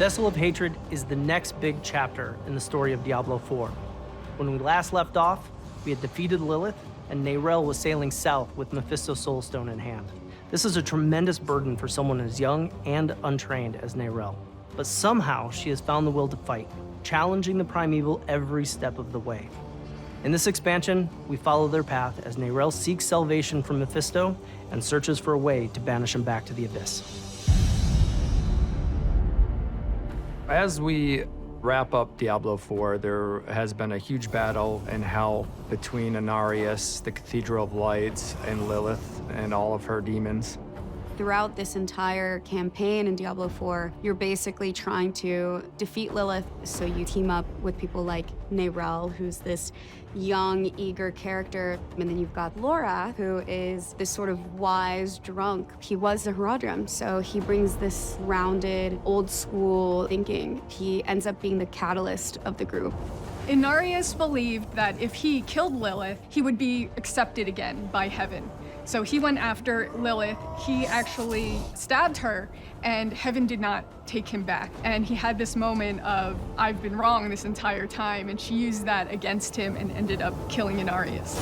Vessel of Hatred is the next big chapter in the story of Diablo IV. When we last left off, we had defeated Lilith, and Neyrelle was sailing south with Mephisto's Soulstone in hand. This is a tremendous burden for someone as young and untrained as Neyrelle. But somehow she has found the will to fight, challenging the primeval every step of the way. In this expansion, we follow their path as Neyrelle seeks salvation from Mephisto and searches for a way to banish him back to the Abyss. As we wrap up Diablo IV, there has been a huge battle in hell between Inarius, the Cathedral of Lights, and Lilith and all of her demons. Throughout this entire campaign in Diablo IV, you're basically trying to defeat Lilith, so you team up with people like Neyrelle, who's this young, eager character, and then you've got Lorath, who is this sort of wise drunk. He was the Herodrim, so he brings this rounded, old-school thinking. He ends up being the catalyst of the group. Inarius believed that if he killed Lilith, he would be accepted again by heaven. So he went after Lilith. He actually stabbed her, and heaven did not take him back. And he had this moment of, I've been wrong this entire time, and she used that against him and ended up killing Inarius.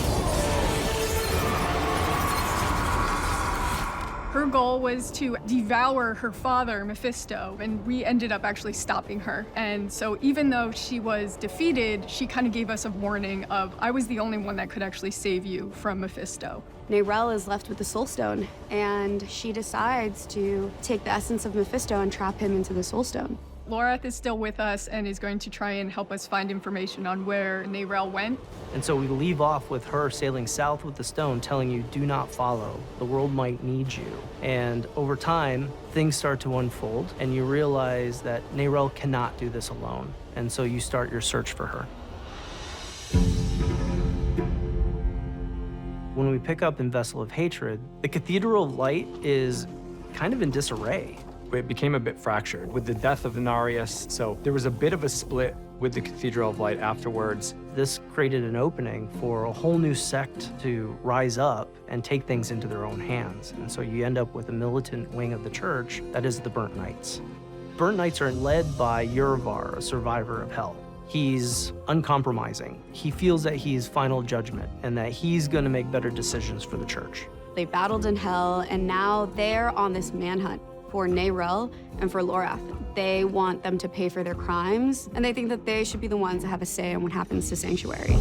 Her goal was to devour her father, Mephisto, and we ended up actually stopping her. And so even though she was defeated, she kind of gave us a warning of, I was the only one that could actually save you from Mephisto. Neyrelle is left with the Soulstone, and she decides to take the essence of Mephisto and trap him into the Soulstone. Lorath is still with us and is going to try and help us find information on where Neyrelle went. And so we leave off with her sailing south with the stone, telling you, do not follow. The world might need you. And over time, things start to unfold, and you realize that Neyrelle cannot do this alone. And so you start your search for her. When we pick up in Vessel of Hatred, the Cathedral of Light is kind of in disarray. It became a bit fractured with the death of Inarius, so there was a bit of a split with the Cathedral of Light afterwards. This created an opening for a whole new sect to rise up and take things into their own hands. And so you end up with a militant wing of the church that is the Burnt Knights. Burnt Knights are led by Yurvar, a survivor of hell. He's uncompromising. He feels that he's final judgment and that he's going to make better decisions for the church. They battled in hell, and now they're on this manhunt for Neyrelle and for Lorath. They want them to pay for their crimes, and they think that they should be the ones that have a say in what happens to Sanctuary.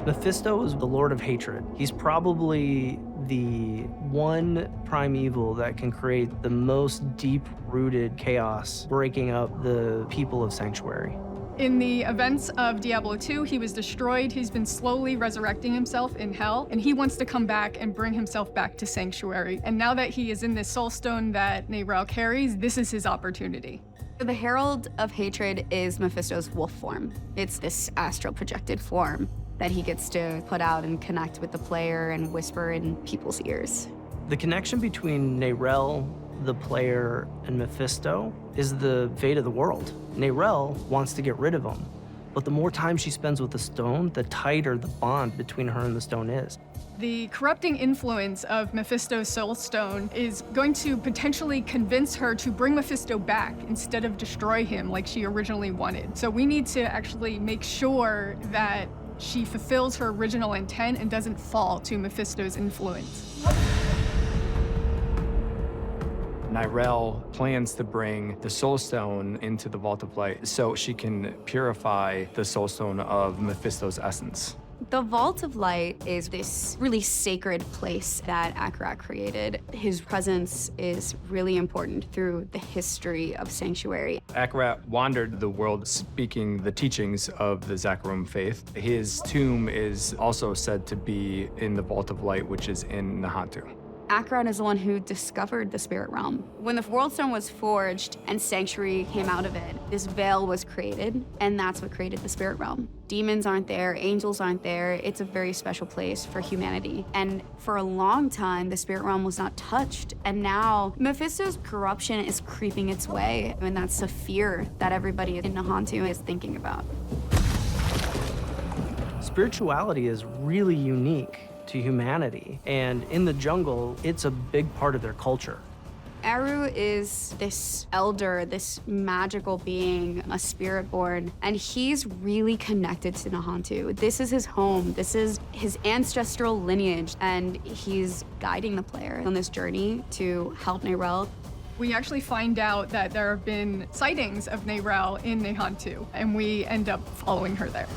Mephisto is the Lord of Hatred. He's probably the one primeval that can create the most deep-rooted chaos, breaking up the people of Sanctuary. In the events of Diablo II, he was destroyed. He's been slowly resurrecting himself in hell, and he wants to come back and bring himself back to Sanctuary. And now that he is in this Soulstone that Neyrelle carries, this is his opportunity. The Herald of Hatred is Mephisto's wolf form. It's this astral projected form that he gets to put out and connect with the player and whisper in people's ears. The connection between Neyrelle, the player, and Mephisto is the fate of the world. Neyrelle wants to get rid of him, but the more time she spends with the stone, the tighter the bond between her and the stone is. The corrupting influence of Mephisto's Soulstone is going to potentially convince her to bring Mephisto back instead of destroy him like she originally wanted. So we need to actually make sure that she fulfills her original intent and doesn't fall to Mephisto's influence. Neyrelle plans to bring the Soulstone into the Vault of Light so she can purify the Soulstone of Mephisto's essence. The Vault of Light is this really sacred place that Akarat created. His presence is really important through the history of Sanctuary. Akarat wandered the world speaking the teachings of the Zakarum faith. His tomb is also said to be in the Vault of Light, which is in Nahantu. Akarat is the one who discovered the spirit realm. When the Worldstone was forged and Sanctuary came out of it, this veil was created, and that's what created the spirit realm. Demons aren't there, angels aren't there. It's a very special place for humanity. And for a long time, the spirit realm was not touched. And now Mephisto's corruption is creeping its way. And that's the fear that everybody in Nahantu is thinking about. Spirituality is really unique to humanity, and in the jungle, it's a big part of their culture. Eru is this elder, this magical being, a spirit born, and he's really connected to Nahantu. This is his home. This is his ancestral lineage, and he's guiding the player on this journey to help Neyrelle. We actually find out that there have been sightings of Neyrelle in Nahantu, and we end up following her there.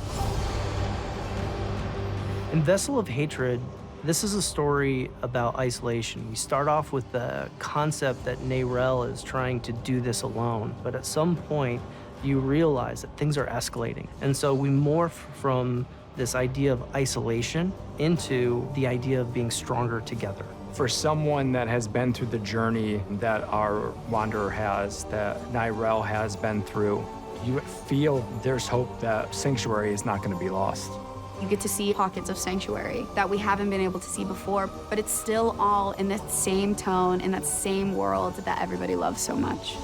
In Vessel of Hatred, this is a story about isolation. We start off with the concept that Neyrelle is trying to do this alone, but at some point, you realize that things are escalating. And so we morph from this idea of isolation into the idea of being stronger together. For someone that has been through the journey that our wanderer has, that Neyrelle has been through, you feel there's hope that Sanctuary is not going to be lost. You get to see pockets of sanctuary that we haven't been able to see before, but it's still all in that same tone, in that same world that everybody loves so much.